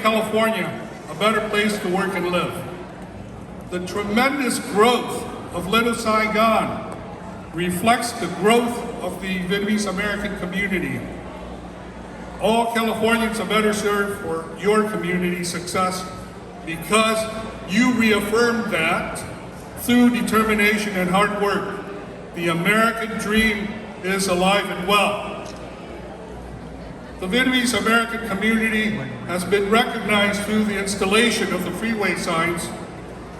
California a better place to work and live. The tremendous growth of Little Saigon reflects the growth of the Vietnamese American community. All Californians are better served for your community success because you reaffirmed that through determination and hard work. The American dream is alive and well. The Vietnamese American community has been recognized through the installation of the freeway signs,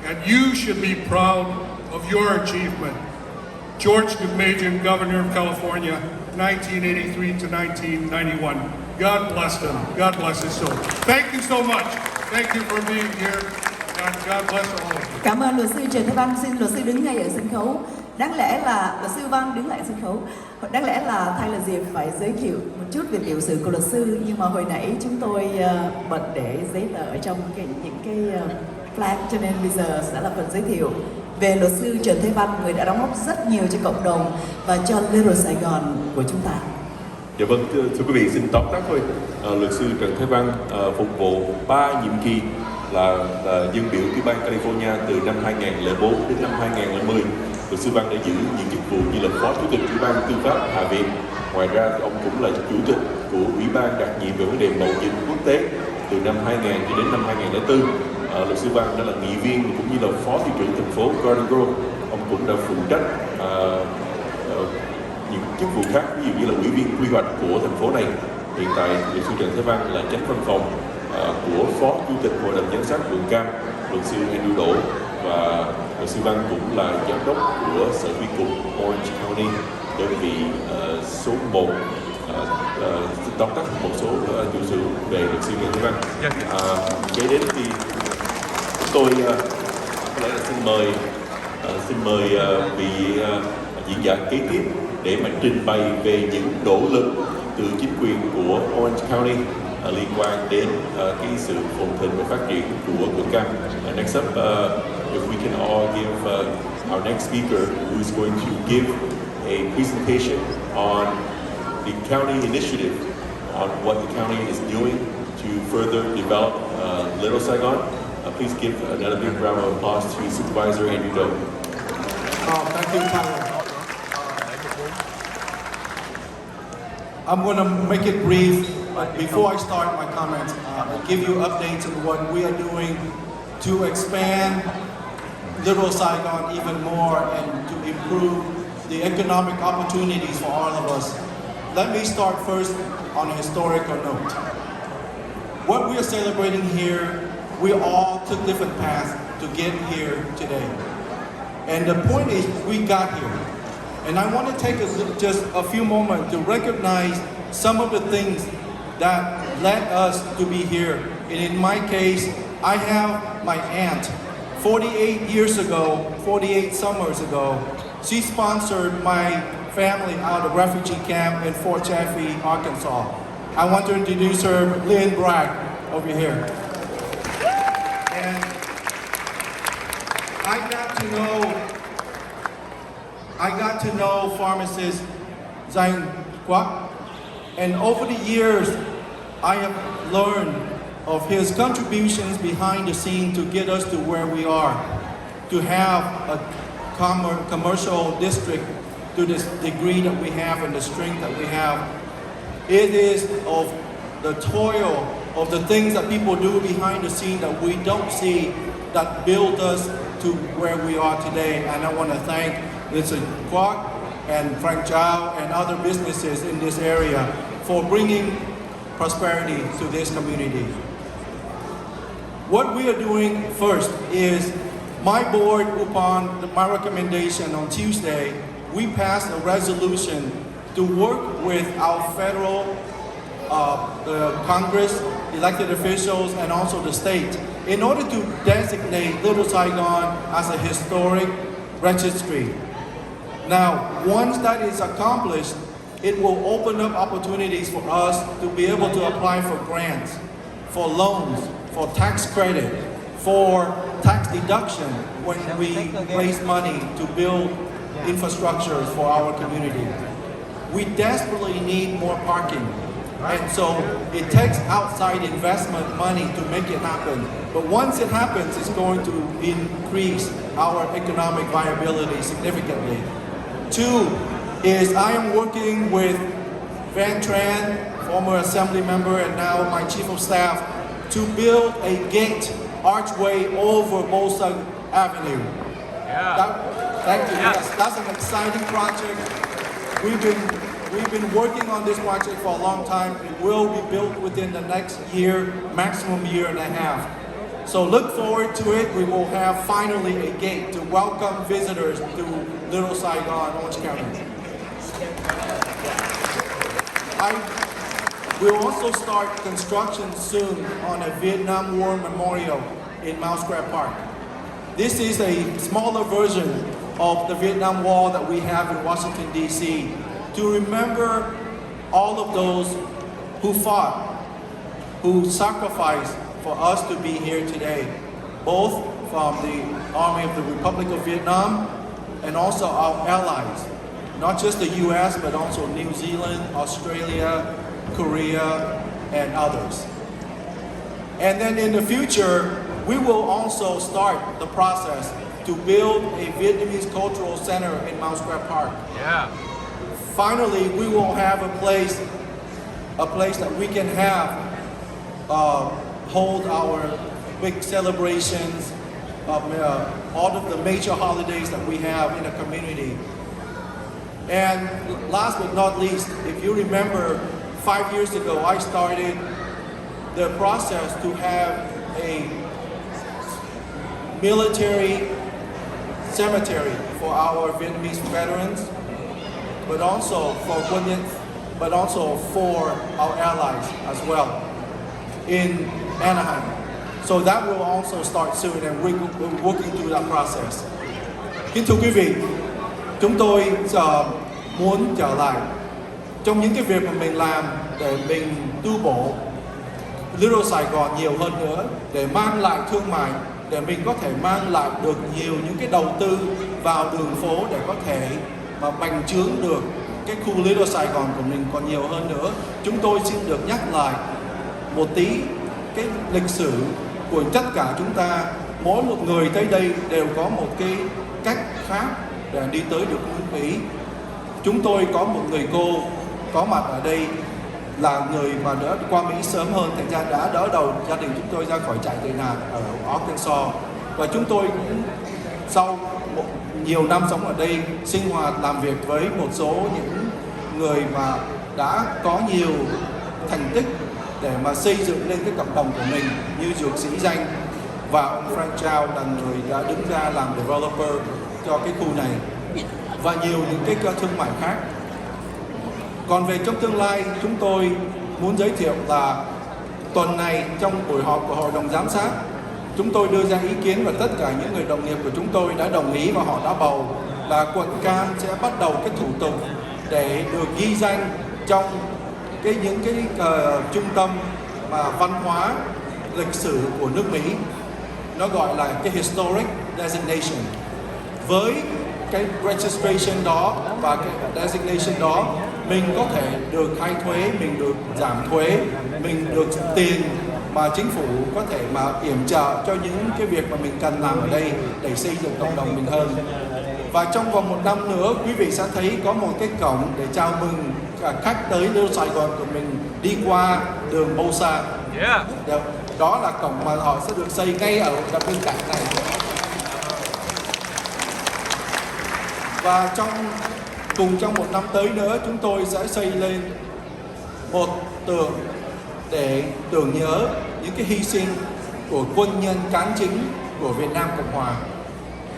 and you should be proud of your achievement. George McMahon, Governor of California, 1983 to 1991. God bless them. God bless his soul. Thank you so much. Thank you for being here. God bless all of you. Cảm ơn luật sư Trần Thế Văn. Xin luật sư đứng ngay ở sân khấu. Đáng lẽ là luật sư Văn đứng lại sân khấu. Đáng lẽ là thay là dịp phải giới thiệu một chút về tiểu sử của luật sư, nhưng mà hồi nãy chúng tôi bật để giấy tờ ở trong những cái flag, cho nên bây giờ sẽ là phần giới thiệu về luật sư Trần Thế Văn, người đã đóng góp rất nhiều cho cộng đồng và cho Little Saigon của chúng ta. Dạ vâng, thưa quý vị, xin tóm tắt thôi. Luật sư Trần Thế Văn phục vụ 3 nhiệm kỳ là dân biểu tiểu bang California từ năm 2004 đến năm 2010. Luật sư Văn đã giữ những chức vụ như là Phó Chủ tịch Ủy ban Tư pháp Hạ viện. Ngoài ra, ông cũng là Chủ tịch của Ủy ban đặc nhiệm về vấn đề mậu dịch quốc tế từ năm 2000 cho đến năm 2004. Luật sư Văn đã là nghị viên cũng như là Phó thị trưởng thành phố Garden Grove. Ông cũng đã phụ trách những chức vụ khác, ví dụ như là ủy viên quy hoạch của thành phố này. Hiện tại, luật sư Trần Thế Văn là chánh văn phòng của Phó Chủ tịch Hội đồng Giám sát quận Cam, luật sư Andrew Đỗ, và luật sư Văn cũng là giám đốc của Sở Vi cục Orange County, đơn vị số 1. Xin tóm tắt một số tiểu sử về luật sư Trần Thế Văn. Kế đến thì tôi có lẽ là xin mời vị diễn giả kế tiếp để mà trình bày về những nỗ lực từ chính quyền của Orange County liên quan đến cái sự phồn thịnh và phát triển của quận Cam. Next up, if we can all give our next speaker, who is going to give a presentation on the county initiative, on what the county is doing to further develop Little Saigon. Please give another big round of applause to Supervisor Andrew Doe. Thank you, Tyler. I'm going to make it brief, but before I start my comments, I'll give you updates on what we are doing to expand Little Saigon even more and to improve the economic opportunities for all of us. Let me start first on a historical note. What we are celebrating here, we all took different paths to get here today. And the point is, we got here. And I want to take just a few moments to recognize some of the things that led us to be here. And in my case, I have my aunt. 48 years ago, 48 summers ago, she sponsored my family out of refugee camp in Fort Chaffee, Arkansas. I want to introduce her, Lynn Bragg, over here. And I got to know pharmacist Zhang Quoc, and over the years, I have learned of his contributions behind the scene to get us to where we are, to have a commercial district to this degree that we have and the strength that we have. It is of the toil of the things that people do behind the scene that we don't see that build us to where we are today. And I want to thank Mr. Quoc and Frank Chow and other businesses in this area for bringing prosperity to this community. What we are doing first is my board, upon my recommendation on Tuesday, we passed a resolution to work with our federal the Congress, elected officials, and also the state in order to designate Little Saigon as a historic registry. Now, once that is accomplished, it will open up opportunities for us to be able to apply for grants, for loans, for tax credit, for tax deduction when we raise money to build infrastructure for our community. We desperately need more parking. And so it takes outside investment money to make it happen. But once it happens, it's going to increase our economic viability significantly. Two is I am working with Van Tran, former assembly member and now my chief of staff, to build a gate archway over Bolsa Avenue. Thank you. Yes, that's an exciting project. We've been working on this project for a long time. It will be built within the next year, maximum year and a half. So look forward to it. We will have finally a gate to welcome visitors to Little Saigon, Orange County. I will also start construction soon on a Vietnam War memorial in Mount Square Park. This is a smaller version of the Vietnam Wall that we have in Washington, D.C. to remember all of those who fought, who sacrificed for us to be here today, both from the Army of the Republic of Vietnam and also our allies, not just the U.S., but also New Zealand, Australia, Korea, and others. And then in the future, we will also start the process to build a Vietnamese cultural center in Mount Square Park. Yeah. Finally, we will have a place that we can have hold our big celebrations of all of the major holidays that we have in the community. And last but not least, if you remember, 5 years ago, I started the process to have a military cemetery for our Vietnamese veterans, but also for our allies as well in Anaheim. So that will also start soon, and we're working through that process. Kính thưa quý vị, chúng tôi muốn trở lại trong những cái việc mà mình làm để mình tu bổ Little Saigon nhiều hơn nữa, để mang lại thương mại, để mình có thể mang lại được nhiều những cái đầu tư vào đường phố để có thể mà bành trướng được cái khu Little Saigon của mình còn nhiều hơn nữa. Chúng tôi xin được nhắc lại một tí cái lịch sử của tất cả chúng ta. Mỗi một người tới đây đều có một cái cách khác để đi tới được nước Mỹ. Chúng tôi có một người cô có mặt ở đây là người mà đã qua Mỹ sớm hơn, thành ra đã đỡ đầu gia đình chúng tôi ra khỏi trại tị nạn ở Arkansas. Và chúng tôi cũng sau nhiều năm sống ở đây, sinh hoạt làm việc với một số những người mà đã có nhiều thành tích để mà xây dựng lên cái cộng đồng của mình, như dược sĩ danh và ông Frank Chow là người đã đứng ra làm developer cho cái khu này, và nhiều những cái thương mại khác. Còn về trong tương lai, chúng tôi muốn giới thiệu là tuần này trong buổi họp của Hội đồng Giám sát, chúng tôi đưa ra ý kiến và tất cả những người đồng nghiệp của chúng tôi đã đồng ý và họ đã bầu là quận Cam sẽ bắt đầu cái thủ tục để được ghi danh trong những cái trung tâm mà văn hóa lịch sử của nước Mỹ. Nó gọi là cái historic designation. Với cái registration đó và cái designation đó, mình có thể được khai thuế, mình được giảm thuế, mình được tiền mà chính phủ có thể mà yểm trợ cho những cái việc mà mình cần làm ở đây để xây dựng cộng đồng mình hơn. Và trong vòng 1 năm nữa, quý vị sẽ thấy có một cái cổng để chào mừng khách tới Little Saigon của mình đi qua đường Bolsa. Đó là cổng mà họ sẽ được xây ngay ở bên cạnh này. Và trong 1 năm tới nữa, chúng tôi sẽ xây lên một tượng để tưởng nhớ những cái hy sinh của quân nhân cán chính của Việt Nam Cộng Hòa.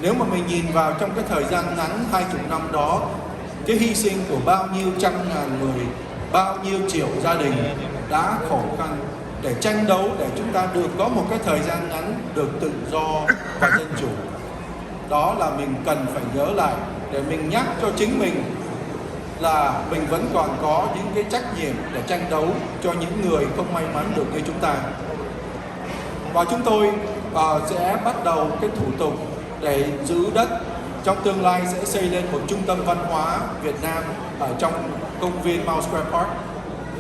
Nếu mà mình nhìn vào trong cái thời gian ngắn 20 năm đó, cái hy sinh của bao nhiêu trăm ngàn người, bao nhiêu triệu gia đình đã khổ khăn để tranh đấu để chúng ta được có một cái thời gian ngắn được tự do và dân chủ. Đó là mình cần phải nhớ lại để mình nhắc cho chính mình là mình vẫn còn có những cái trách nhiệm để tranh đấu cho những người không may mắn được như chúng ta. Và chúng tôi sẽ bắt đầu cái thủ tục để giữ đất. Trong tương lai sẽ xây lên một trung tâm văn hóa Việt Nam ở trong công viên Mount Square Park.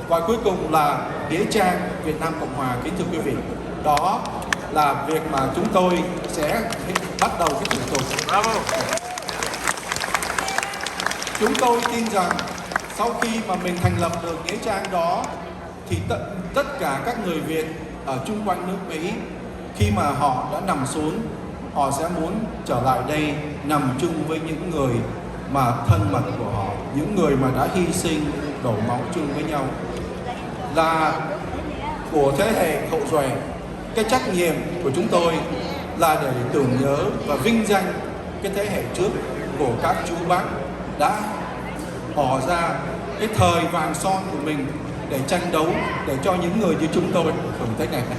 Và cuối cùng là nghĩa trang Việt Nam Cộng Hòa. Kính thưa quý vị, đó là việc mà chúng tôi sẽ bắt đầu cái thủ tục. Bravo. Chúng tôi tin rằng sau khi mà mình thành lập được nghĩa trang đó thì tất cả các người Việt ở chung quanh nước Mỹ, khi mà họ đã nằm xuống, họ sẽ muốn trở lại đây nằm chung với những người mà thân mật của họ, những người mà đã hy sinh đổ máu chung với nhau. Là của thế hệ hậu duệ, cái trách nhiệm của chúng tôi là để tưởng nhớ và vinh danh cái thế hệ trước của các chú bác đã bỏ ra cái thời vàng son của mình để tranh đấu, để cho những người như chúng tôi hưởng tới ngày này.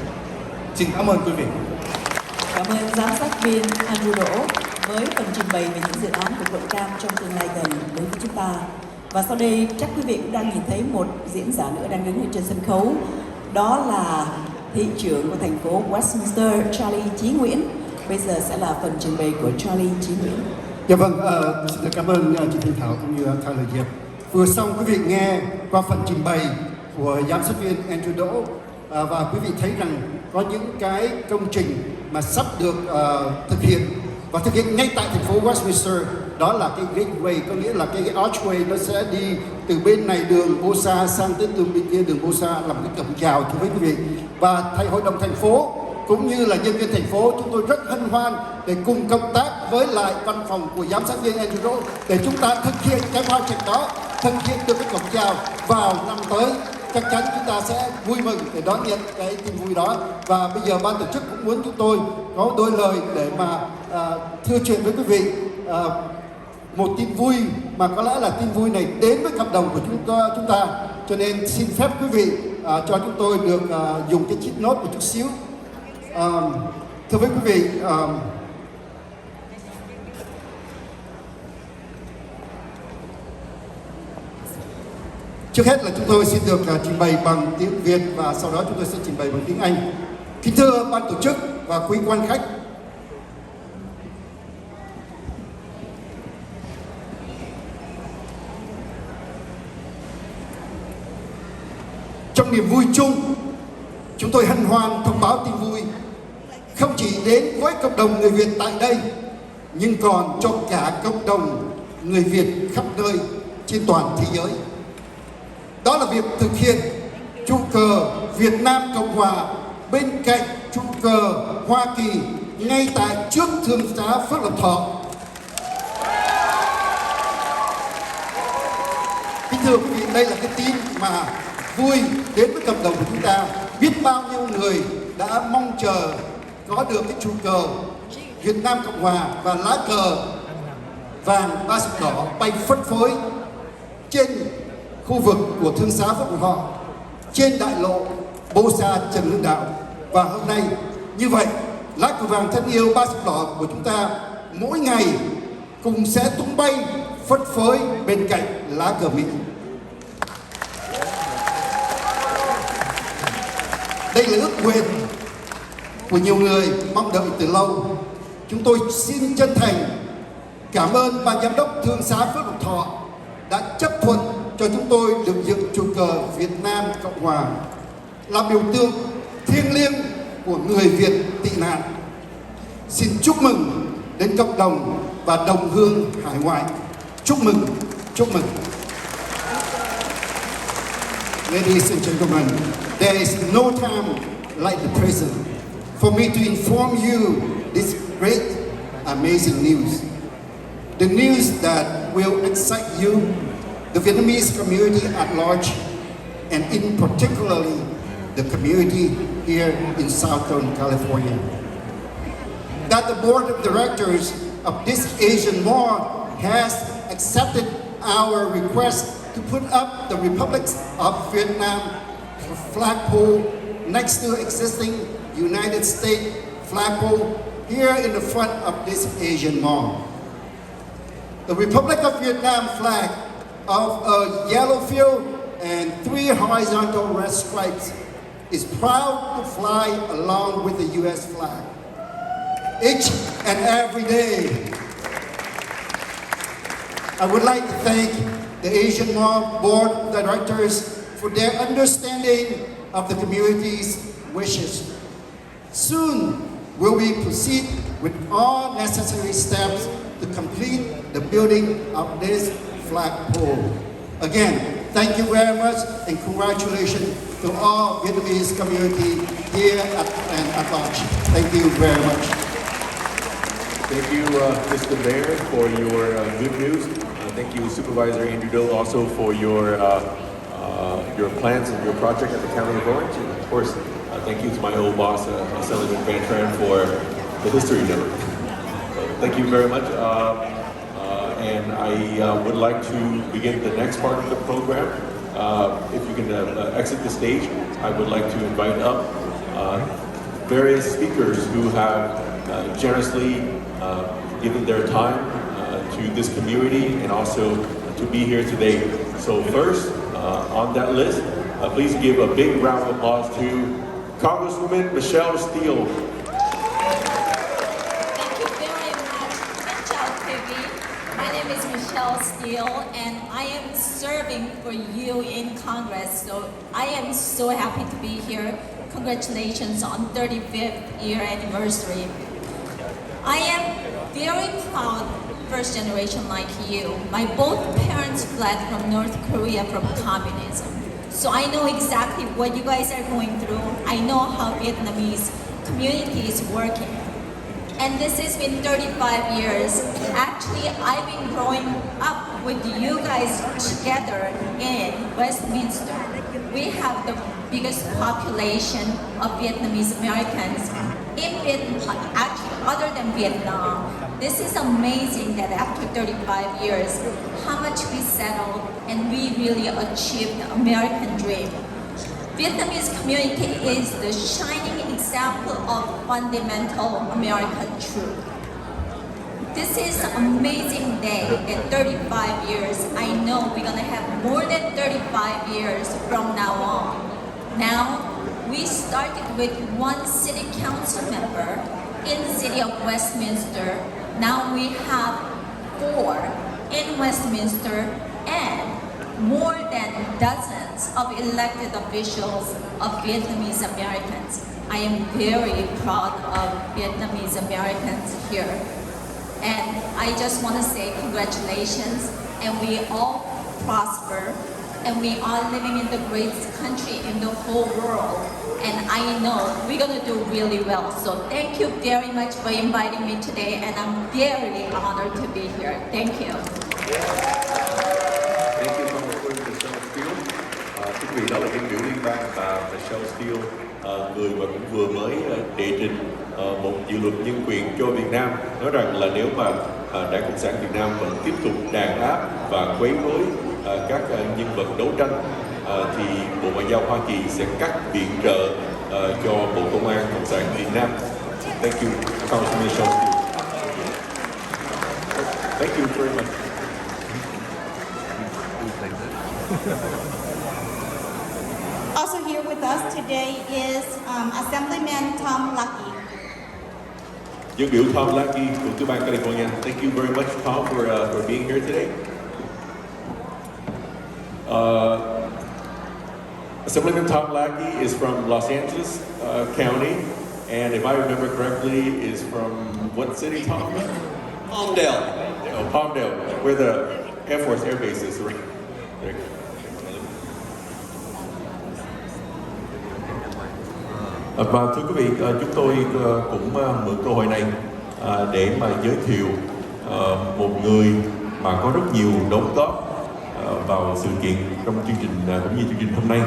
Xin cảm ơn quý vị. Cảm ơn giám sát viên Andrew Đỗ với phần trình bày về những dự án của quận Cam trong tương lai gần đối với chúng ta. Và sau đây chắc quý vị cũng đang nhìn thấy một diễn giả nữa đang đứng ở trên sân khấu. Đó là thị trưởng của thành phố Westminster, Charlie Chí Nguyễn. Bây giờ sẽ là phần trình bày của Charlie Chí Nguyễn. Dạ vâng, xin cảm ơn chị Thanh Thảo cũng như Thảo Lời Diệp. Vừa xong quý vị nghe qua phần trình bày của giám sát viên Andrew Đỗ và quý vị thấy rằng có những cái công trình mà sắp được thực hiện và thực hiện ngay tại thành phố Westminster. Đó là cái gateway, có nghĩa là cái archway nó sẽ đi từ bên này đường Bosa sang tới đường bên kia đường Bosa, là một cái cổng chào thưa quý vị. Và thầy hội đồng thành phố cũng như là nhân viên thành phố, chúng tôi rất hân hoan để cùng cộng tác với lại văn phòng của giám sát viên Andrew Đỗ để chúng ta thực hiện cái project đó, thực hiện được cái cổng chào vào năm tới. Chắc chắn chúng ta sẽ vui mừng để đón nhận cái tin vui đó. Và bây giờ ban tổ chức cũng muốn chúng tôi có đôi lời để mà thưa chuyện với quý vị một tin vui, mà có lẽ là tin vui này đến với cộng đồng của chúng ta. Cho nên xin phép quý vị cho chúng tôi được dùng cái chip note một chút xíu. Thưa với quý vị, trước hết là chúng tôi xin được trình bày bằng tiếng Việt và sau đó chúng tôi sẽ trình bày bằng tiếng Anh. Kính thưa ban tổ chức và quý quan khách, trong niềm vui chung, chúng tôi hân hoan thông báo tin vui không chỉ đến với cộng đồng người Việt tại đây, nhưng còn cho cả cộng đồng người Việt khắp nơi trên toàn thế giới. Đó là việc thực hiện trụ cờ Việt Nam Cộng Hòa bên cạnh trụ cờ Hoa Kỳ ngay tại trước Thương xá Phước Lộc Thọ. Kính thưa quý vị, đây là cái tin mà vui đến với cộng đồng của chúng ta. Biết bao nhiêu người đã mong chờ có được cái trụ cờ Việt Nam Cộng Hòa và lá cờ vàng ba sọc đỏ bay phất phới trên khu vực của Thương xá Phước Lộc Thọ, trên đại lộ Bô Sa Trần Hưng Đạo. Và hôm nay như vậy, lá cờ vàng thân yêu ba sọc đỏ của chúng ta mỗi ngày cùng sẽ tung bay phất phới bên cạnh lá cờ Mỹ. Đây là ước nguyện của nhiều người mong đợi từ lâu. Chúng tôi xin chân thành cảm ơn ban giám đốc Thương xá Phước Lộc Thọ đã chấp thuận cho chúng tôi được dựng trụ cờ Việt Nam Cộng Hòa là biểu tượng thiêng liêng của người Việt tị nạn. Xin chúc mừng đến cộng đồng và đồng hương hải ngoại. Chúc mừng, chúc mừng. Ladies and gentlemen, there is no time like the present for me to inform you this great, amazing news. The news that will excite you, the Vietnamese community at large, and in particularly the community here in Southern California. That the board of directors of this Asian Mall has accepted our request to put up the Republic of Vietnam flagpole next to existing United States flagpole here in the front of this Asian Mall. The Republic of Vietnam flag of a yellow field and 3 horizontal red stripes is proud to fly along with the U.S. flag each and every day. I would like to thank the Asian Mall Board of Directors for their understanding of the community's wishes. Soon, we will proceed with all necessary steps to complete the building of this flagpole. Again, thank you very much and congratulations to all Vietnamese community here and at large. Thank you very much. Thank you, Mr. Mayor, for your good news. Thank you, Supervisor Andrew Doe, also for your plans and your project at the County of Orange. And of course, thank you to my old boss, Senator Van Tran, for the history note. Thank you very much. And I would like to begin the next part of the program. If you can exit the stage, I would like to invite up various speakers who have generously given their time to this community and also to be here today. So first, on that list, please give a big round of applause to Congresswoman Michelle Steele. Thank you very much, Michelle TV. My name is Michelle Steele, and I am serving for you in Congress. So I am so happy to be here. Congratulations on 35th year anniversary. I am very proud first generation like you. My both parents fled from North Korea from communism. So I know exactly what you guys are going through. I know how Vietnamese community is working. And this has been 35 years. Actually, I've been growing up with you guys together in Westminster. We have the biggest population of Vietnamese Americans in Vietnam, actually other than Vietnam. This is amazing that after 35 years, how much we settled and we really achieved the American dream. Vietnamese community is the shining example of fundamental American truth. This is an amazing day at 35 years. I know we're gonna have more than 35 years from now on. Now, we started with one city council member in the city of Westminster. Now we have 4 in Westminster and more than dozens of elected officials of Vietnamese Americans. I am very proud of Vietnamese Americans here. And I just want to say congratulations, and we all prosper, and we are living in the greatest country in the whole world. And I know we're gonna do really well. So thank you very much for inviting me today, and I'm very honored to be here. Thank you. Thank you, Congresswoman Michelle Steele. Thưa quý vị, đó là cái biểu liên bang bà Michelle Steele, người mà cũng vừa mới đệ trình một dự luật nhân quyền cho Việt Nam, nói rằng là nếu mà Đảng Cộng sản Việt Nam vẫn tiếp tục đàn áp và quấy rối các nhân vật đấu tranh, thì Bộ Ngoại giao Hoa Kỳ sẽ cắt viện trợ cho Bộ Công an Cộng sản Việt Nam. Thank you, Congresswoman Michelle Steele. Thank you very much. Also here with us today is Assemblyman Tom Lucky. Dân biểu Tom Lucky của tiểu bang California. Thank you very much, Tom, for being here today. Assemblyman Tom Lackey is from Los Angeles County, and if I remember correctly, is from what city, Tom? Palmdale. Oh, Palmdale, where the Air Force Air Base is. Right. Và thưa quý vị, chúng tôi cũng mượn cơ hội này để mà giới thiệu một người mà có rất nhiều đóng góp vào sự kiện trong chương trình cũng như chương trình hôm nay.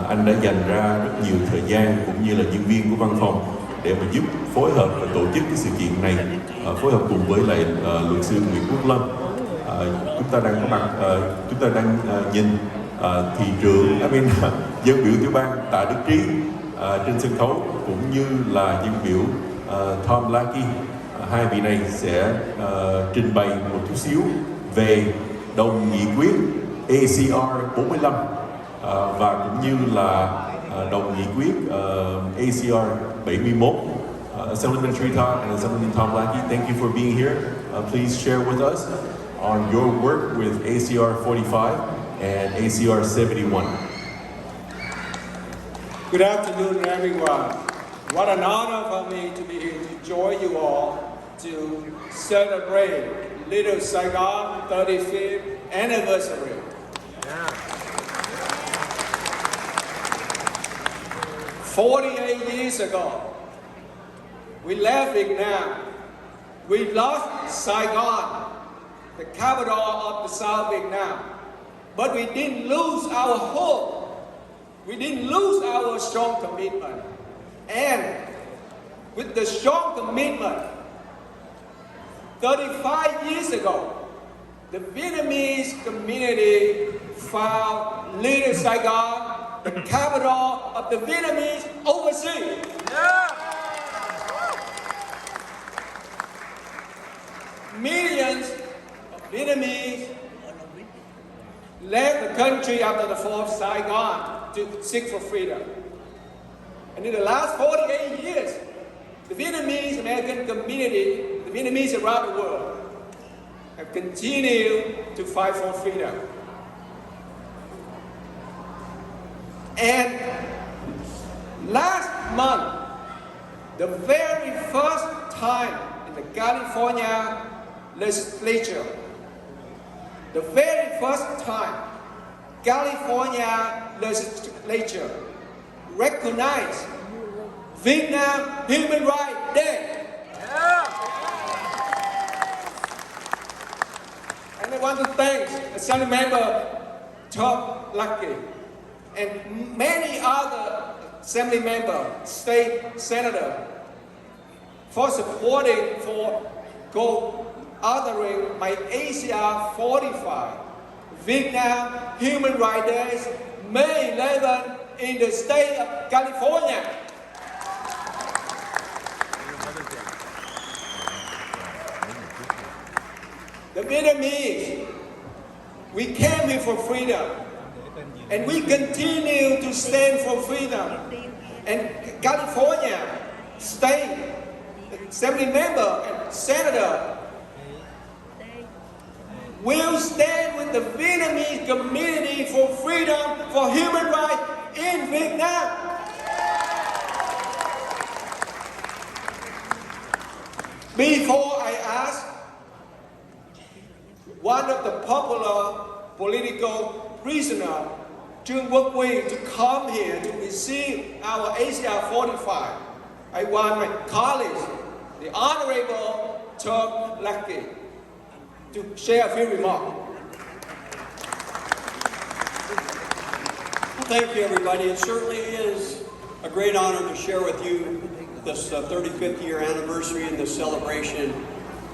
Anh đã dành ra rất nhiều thời gian cũng như là nhân viên của văn phòng để mà giúp phối hợp và tổ chức cái sự kiện này, phối hợp cùng với lại luật sư Nguyễn Quốc Lâm. Chúng ta đang có mặt, chúng ta đang nhìn thị trưởng, dân biểu tiểu bang Tạ Đức Trí trên sân khấu, cũng như là dân biểu Tom Lackey. Hai vị này sẽ trình bày một chút xíu về đồng nghị quyết ACR 45 và cũng như là đồng nghị quyết ACR 71. Assemblyman Shrita and Assemblyman Tom Lackey, thank you for being here. Please share with us on your work with ACR 45 and ACR 71. Good afternoon, everyone. What an honor for me to be here to join you all to celebrate Little Saigon 35th anniversary. 48 years ago, we left Vietnam. We lost Saigon, the capital of the South Vietnam. But we didn't lose our hope. We didn't lose our strong commitment. And with the strong commitment, 35 years ago, the Vietnamese community found Little Saigon, the capital of the Vietnamese overseas. Millions of Vietnamese left the country after the fall of Saigon to seek for freedom. And in the last 48 years, the Vietnamese American community, the Vietnamese around the world, have continued to fight for freedom. And last month, the very first time in the California legislature, the very first time California legislature recognized Vietnam Human Rights Day. And I want to thank Assembly Member Tom Lucky and many other Assembly members, state senators, for supporting, for co-authoring my ACR 45, Vietnam Human Rights Day, May 11 in the state of California. The Vietnamese, we came here for freedom, and we continue to stand for freedom. And California state assembly member and senator will stand with the Vietnamese community for freedom, for human rights in Vietnam. Before I ask one of the popular political prisoners, Trương Quốc Huy, to come here to receive our ACR 45, I want my colleagues, the Honorable Tom Lucky, to share a few remarks. Thank you, everybody. It certainly is a great honor to share with you this 35th year anniversary and this celebration.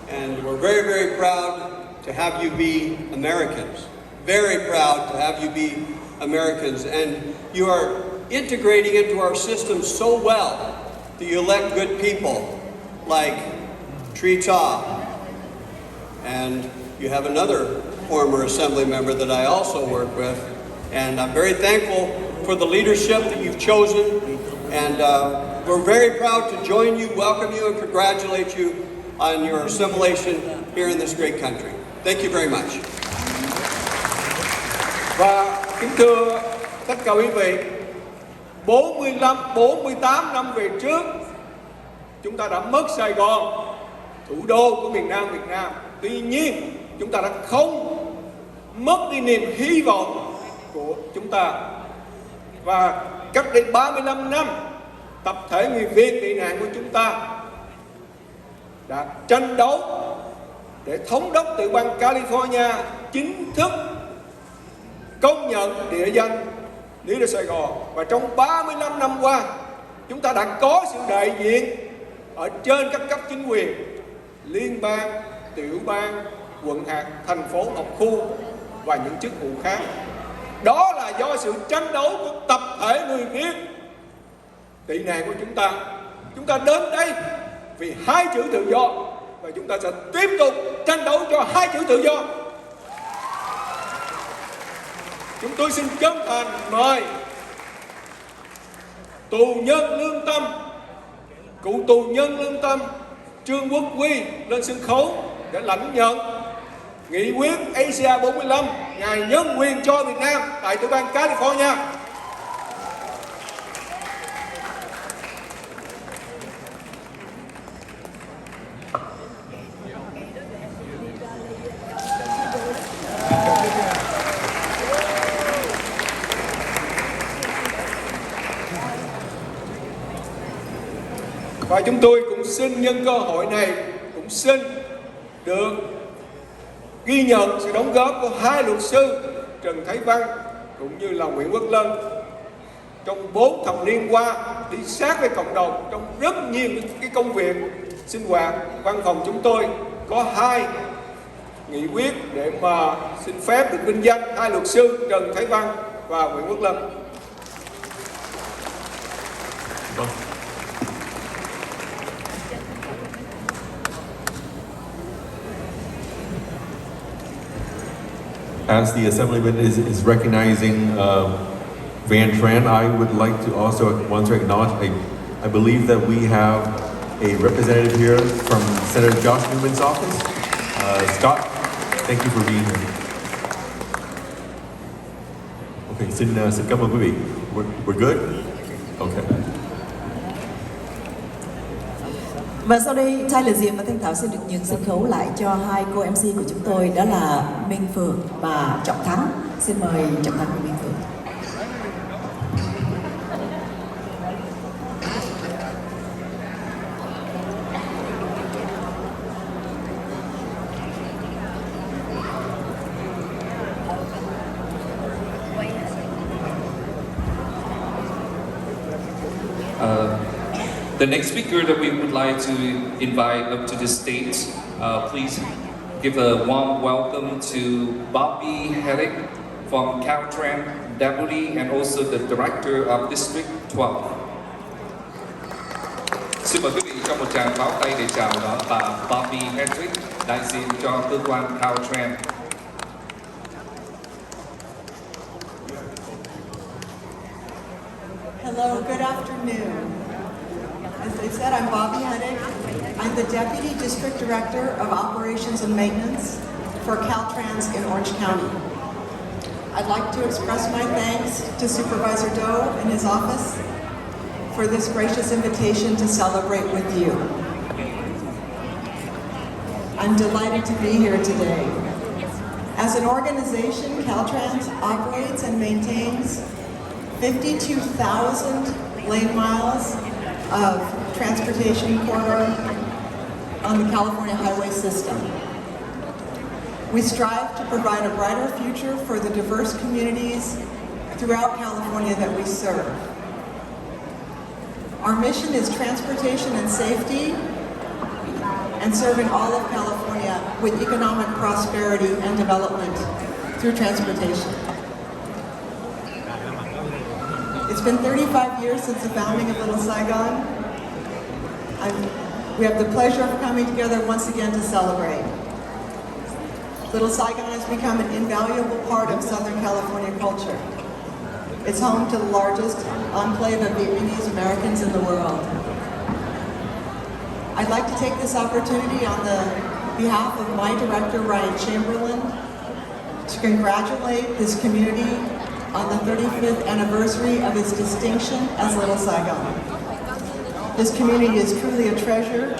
And we're very, very proud to have you be Americans. Very proud to have you be Americans. And you are integrating into our system so well that you elect good people like Tree Ta. And you have another former assembly member that I also work with. And I'm very thankful for the leadership that you've chosen. And we're very proud to join you, welcome you, and congratulate you on your assimilation here in this great country. Thank you very much. Và kính thưa tất cả quý vị, 48 năm về trước, chúng ta đã mất Sài Gòn, thủ đô của miền Nam Việt Nam. Tuy nhiên, chúng ta đã không mất đi niềm hy vọng của chúng ta. Và cách đây 35 năm, tập thể người Việt tị nạn của chúng ta đã tranh đấu để thống đốc tiểu bang California chính thức công nhận địa danh Little Sài Gòn. Và trong 35 năm qua, chúng ta đã có sự đại diện ở trên các cấp chính quyền, liên bang, tiểu bang, quận hạt, thành phố, học khu và những chức vụ khác. Đó là do sự tranh đấu của tập thể người Việt tị nạn của chúng ta. Chúng ta đến đây vì hai chữ tự do và chúng ta sẽ tiếp tục tranh đấu cho hai chữ tự do. Chúng tôi xin chân thành mời tù nhân lương tâm, cựu tù nhân lương tâm Trương Quốc Huy lên sân khấu để lãnh nhận nghị quyết ACR 45 ngày nhân quyền cho Việt Nam tại tiểu bang California. Và chúng tôi cũng xin nhân cơ hội này cũng xin được ghi nhận sự đóng góp của hai luật sư Trần Thái Văn cũng như là Nguyễn Quốc Lân trong 4 thập niên qua đi sát với cộng đồng trong rất nhiều cái công việc sinh hoạt. Văn phòng chúng tôi có 2 nghị quyết để mà xin phép được vinh danh hai luật sư Trần Thái Văn và Nguyễn Quốc Lân. As the Assemblyman is recognizing Van Tran, I would like to also want to acknowledge, I believe that we have a representative here from Senator Josh Newman's office. Scott, thank you for being here. Okay, xin cảm ơn quý vị. We're good? Okay. Và sau đây, Tyler Diệm và Thanh Thảo xin được nhường sân khấu lại cho hai cô MC của chúng tôi, đó là Minh Phượng và Trọng Thắng. Xin mời Trọng Thắng và Minh Phượng. The next speaker that we would like to invite up to the stage, please give a warm welcome to Bobby Herrick from Caltrans Deputy and also the Director of District 12. Xin mời quý vị cho một tràng pháo tay để chào đón bà Bobby Herrick, đại diện cho cơ quan Caltrans. Hello, good afternoon. As they said, I'm Bobby Huddick. I'm the Deputy District Director of Operations and Maintenance for Caltrans in Orange County. I'd like to express my thanks to Supervisor Doe and his office for this gracious invitation to celebrate with you. I'm delighted to be here today. As an organization, Caltrans operates and maintains 52,000 lane miles of transportation corridor on the California highway system. We strive to provide a brighter future for the diverse communities throughout California that we serve. Our mission is transportation and safety and serving all of California with economic prosperity and development through transportation. It's been 35 years since the founding of Little Saigon. We have the pleasure of coming together once again to celebrate. Little Saigon has become an invaluable part of Southern California culture. It's home to the largest enclave of Vietnamese Americans in the world. I'd like to take this opportunity on the behalf of my director, Ryan Chamberlain, to congratulate this community on the 35th anniversary of its distinction as Little Saigon. This community is truly a treasure,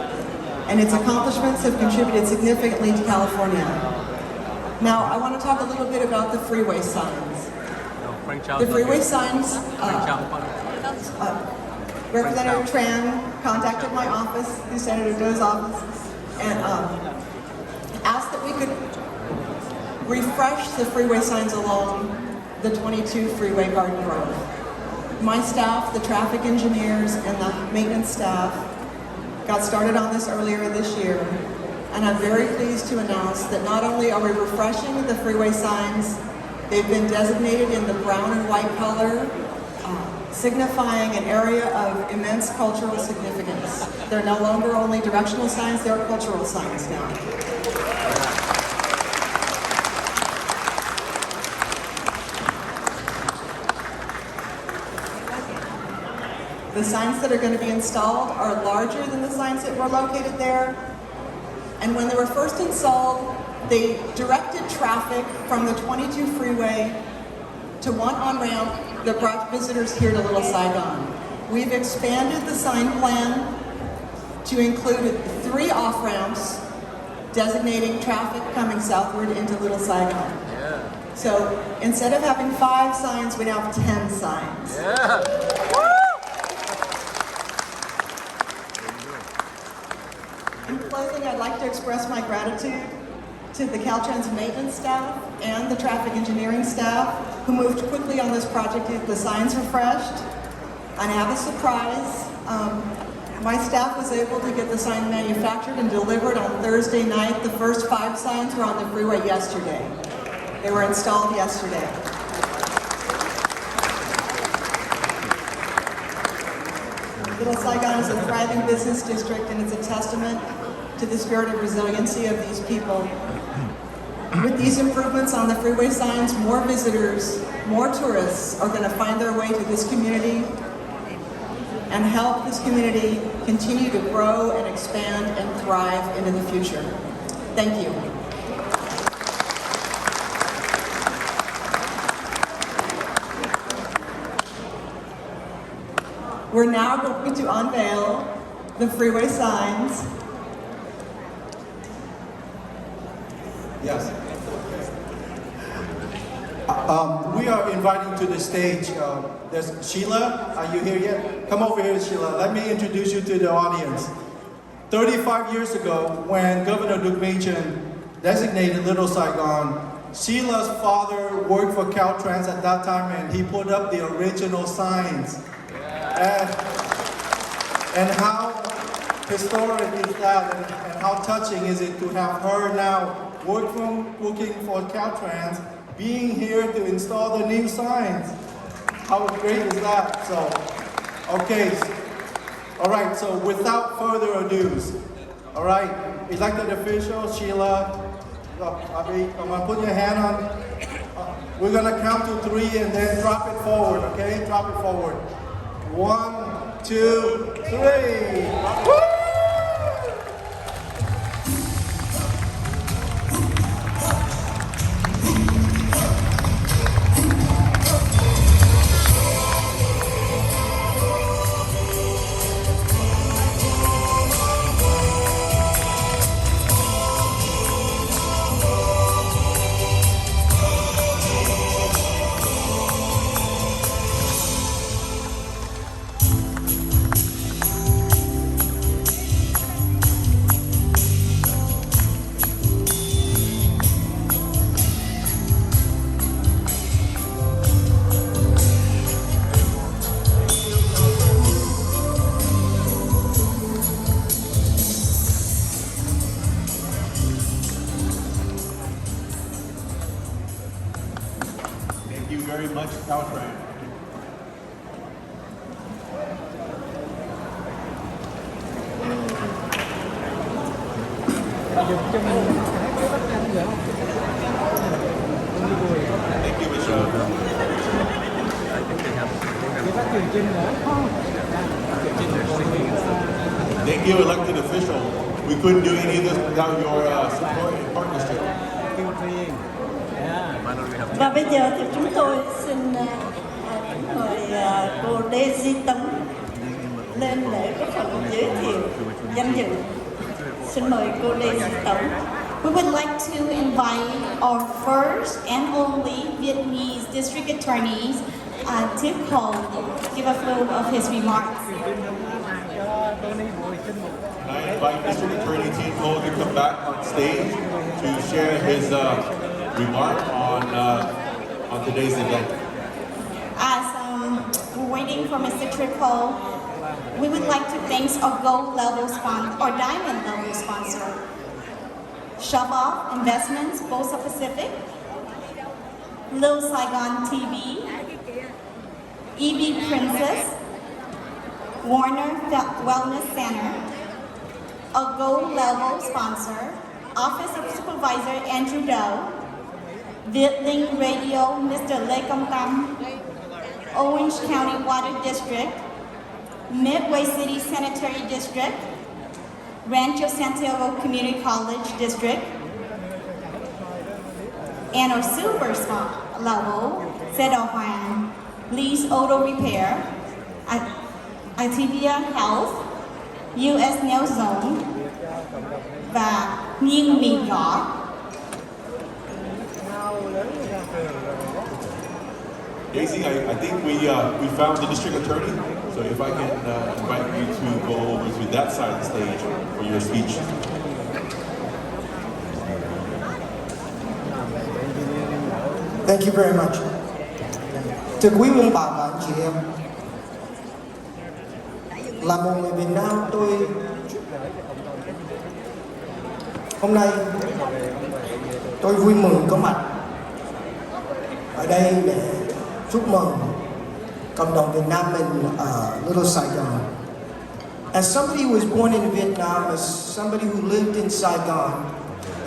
and its accomplishments have contributed significantly to California. Now, I want to talk a little bit about the freeway signs. The freeway signs, Representative Tran contacted my office through Senator Doe's office and asked that we could refresh the freeway signs along the 22 Freeway Garden Grove. My staff, the traffic engineers, and the maintenance staff got started on this earlier this year, and I'm very pleased to announce that not only are we refreshing the freeway signs, they've been designated in the brown and white color, signifying an area of immense cultural significance. They're no longer only directional signs, they're cultural signs now. The signs that are going to be installed are larger than the signs that were located there. And when they were first installed, they directed traffic from the 22 freeway to one on-ramp that brought visitors here to Little Saigon. We've expanded the sign plan to include 3 off-ramps designating traffic coming southward into Little Saigon. Yeah. So instead of having 5 signs, we now have 10 signs. Yeah. In closing, I'd like to express my gratitude to the Caltrans maintenance staff and the traffic engineering staff who moved quickly on this project to get the signs refreshed. And I have a surprise. My staff was able to get the sign manufactured and delivered on Thursday night. The first 5 signs were on the freeway yesterday. They were installed yesterday. Little Saigon is a thriving business district, and it's a testament to the spirit of resiliency of these people. With these improvements on the freeway signs, more visitors, more tourists are going to find their way to this community and help this community continue to grow and expand and thrive into the future. Thank you. We're now going to unveil the freeway signs. Yes. We are inviting to the stage, there's Sheila. Are you here yet? Come over here, Sheila. Let me introduce you to the audience. 35 years ago, when Governor Duke Machen designated Little Saigon, Sheila's father worked for Caltrans at that time, and he put up the original signs. And how historic is that, and how touching is it to have her now working for Caltrans, being here to install the new signs. How great is that? So, okay. All right, so without further ado, all right, elected official, Sheila, Abby, come on, put your hand on. We're gonna count to 3 and then drop it forward, okay? Drop it forward. 1, 2, 3. Woo! Thank you very much, Caltrans. Thank you, Michelle. Thank you, elected official. We couldn't do any of this without your support and partnership. Và bây giờ thì chúng tôi xin mời cô Daisy Tống lên để có phần giới thiệu danh dự. Xin mời cô Daisy Tống. We would like to invite our first and only Vietnamese district attorney, Tip Ho, give a flow of his remarks. I invite District Attorney Tim Ho to come back on stage to share his remark on today's event. As we're waiting for Mr. Trip Ho, we would like to thank our gold level sponsor or diamond level sponsor, Shove Off Investments, Bosa Pacific, Little Saigon TV, EB Princess, Warner Wellness Center, a gold level sponsor, Office of Supervisor Andrew Doe, Vietling Radio, Mr. Lê Công Tâm, Orange County Water District, Midway City Sanitary District, Rancho Santiago Community College District, and our silver level, Seda Hoàng, Lee's Auto Repair, Activia Health, US Nail Zone, và Niem Mì Nhỏ. Daisy, I think we found the district attorney. So if I can invite you to go over to that side of the stage for your speech. Thank you very much. Thưa quý ông bà và anh chị em, là một người Việt Nam, hôm nay tôi vui mừng có mặt ở đây để chúc mừng cộng đồng Việt Nam mình ở Little Saigon. As somebody who was born in Vietnam, as somebody who lived in Saigon,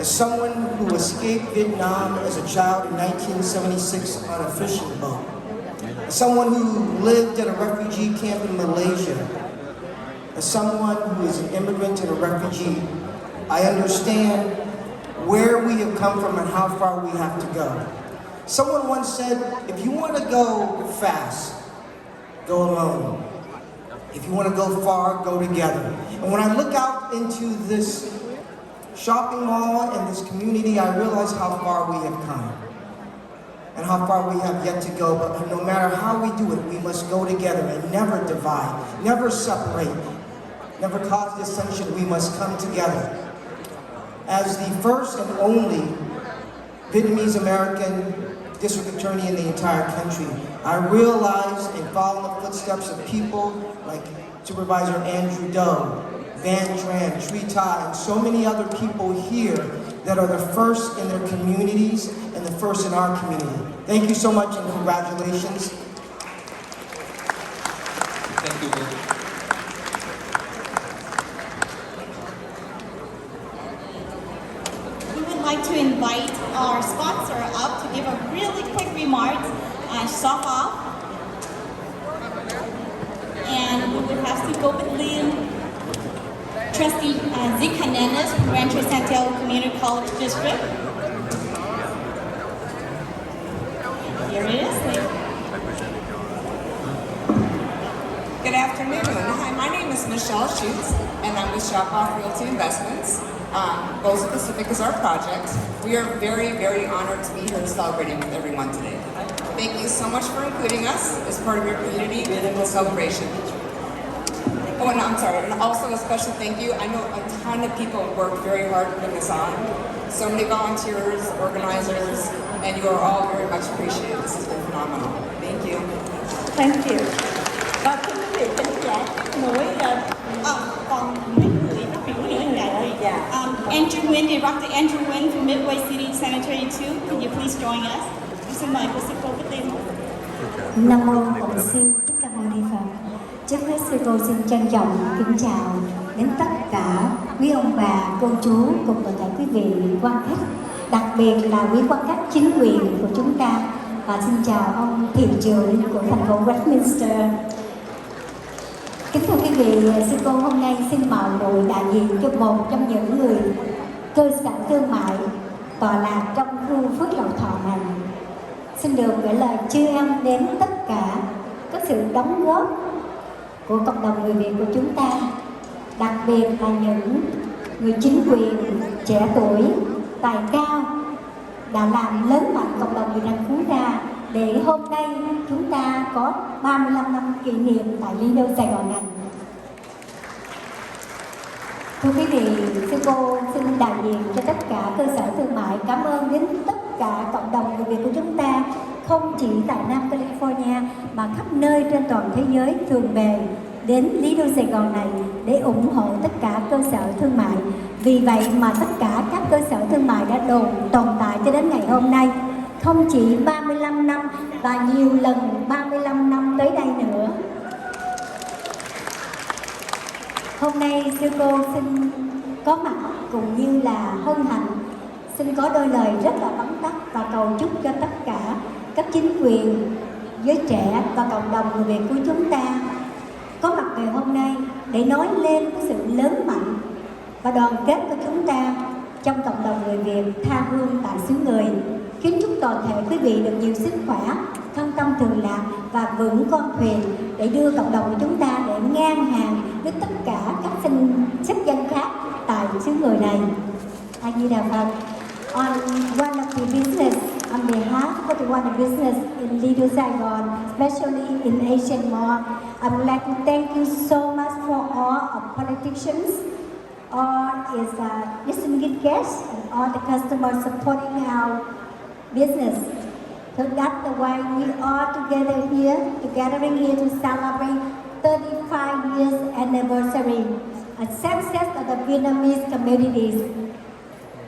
as someone who escaped Vietnam as a child in 1976 on a fishing boat, as someone who lived at a refugee camp in Malaysia, as someone who is an immigrant and a refugee, I understand where we have come from and how far we have to go. Someone once said, if you want to go fast, go alone. If you want to go far, go together. And when I look out into this shopping mall and this community, I realize how far we have come and how far we have yet to go. But no matter how we do it, we must go together and never divide, never separate, never cause dissension. We must come together. As the first and only Vietnamese American district attorney in the entire country, I realized and followed the footsteps of people like Supervisor Andrew Doe, Van Tran, Tree Tai, and so many other people here that are the first in their communities and the first in our community. Thank you so much and congratulations. Thank you. We would like to invite our sponsor up to give a really quick remark and stop off. And we would have to go with Trustee Zeke Hernandez from Rancho Santiago Community College District. Here it is. Good afternoon. Hi, my name is Michelle Schutz, and I'm with Shop Off Realty Investments. Boza Pacific is our project. We are very, very honored to be here celebrating with everyone today. Thank you so much for including us as part of your community and the celebration. Oh, and I'm sorry, and also a special thank you. I know a ton of people worked very hard putting this on. So many volunteers, organizers, and you are all very much appreciated. This has been phenomenal. Thank you. Thank you. Và thưa quý vị khán giả, mỗi còn mấy người phát biểu nữa anh Đại ơi. Andrew Nguyen, Director Andrew Nguyen from Midway City Sanitary 2. Can you please join us? Xin mời cô Sư Cô với tên. Nam mô Bổn Sư Thích Ca Mâu Ni Phật. Trước hết sư cô xin trân trọng kính chào đến tất cả quý ông bà, cô chú cùng toàn thể quý vị quan khách, đặc biệt là quý quan khách chính quyền của chúng ta, và xin chào ông thiền trưởng của thành phố Westminster. Kính thưa quý vị, sư cô hôm nay xin mời đội đại diện cho một trong những người cơ sở thương mại tọa lạc trong khu Phước Lộc Thọ này. Xin được gửi lời tri ân đến tất cả các sự đóng góp của cộng đồng người Việt của chúng ta, đặc biệt là những người chính quyền trẻ tuổi, tài cao đã làm lớn mạnh cộng đồng người Đan Phú ra để hôm nay chúng ta có 35 năm kỷ niệm tại Lido Sài Gòn này. Thưa quý vị, sư cô xin đại diện cho tất cả cơ sở thương mại cảm ơn đến tất cả cộng đồng người Việt của chúng ta, không chỉ tại Nam California mà khắp nơi trên toàn thế giới thường về đến Lido Sài Gòn này để ủng hộ tất cả cơ sở thương mại. Vì vậy mà tất cả các cơ sở thương mại đã tồn tại cho đến ngày hôm nay, không chỉ 35 năm và nhiều lần 35 năm tới đây nữa. Hôm nay sư cô xin có mặt cũng như là hân hạnh xin có đôi lời rất là vắn tắt và cầu chúc cho tất cả các chính quyền, giới trẻ và cộng đồng người Việt của chúng ta có mặt ngày hôm nay để nói lên cái sự lớn mạnh và đoàn kết của chúng ta trong cộng đồng người Việt tha hương tại xứ người. Kính chúc toàn thể quý vị được nhiều sức khỏe, thân tâm thường lạc và vững con thuyền để đưa cộng đồng của chúng ta để ngang hàng với tất cả các sắc dân khác tại xứ người này. A Di Đà Phật. On one of the business on behalf of the business in Little Saigon, especially in Asian Mall, I would like to thank you so much for all our politicians, all is distinguished guests, and all the customers supporting our business. So that's the why we are gathering here to celebrate 35 years anniversary, a success of the Vietnamese communities.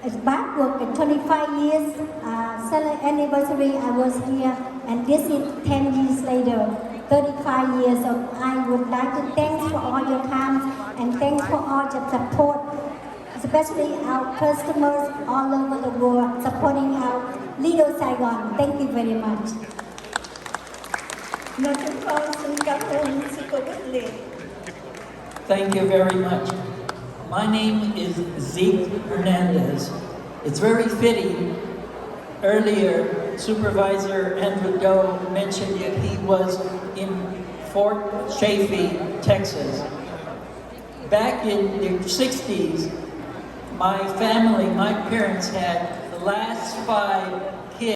It's backward at 25 years anniversary I was here, and this is 10 years later, 35 years. So I would like to thank for all your time and thanks for all your support, especially our customers all over the world supporting our Little Saigon. Thank you very much. Thank you very much. My name is Zeke Hernandez. It's very fitting. Earlier, Supervisor Andrew Doe mentioned that he was in Fort Chaffee, Texas. Back in the 60s, my family, my parents had the last 5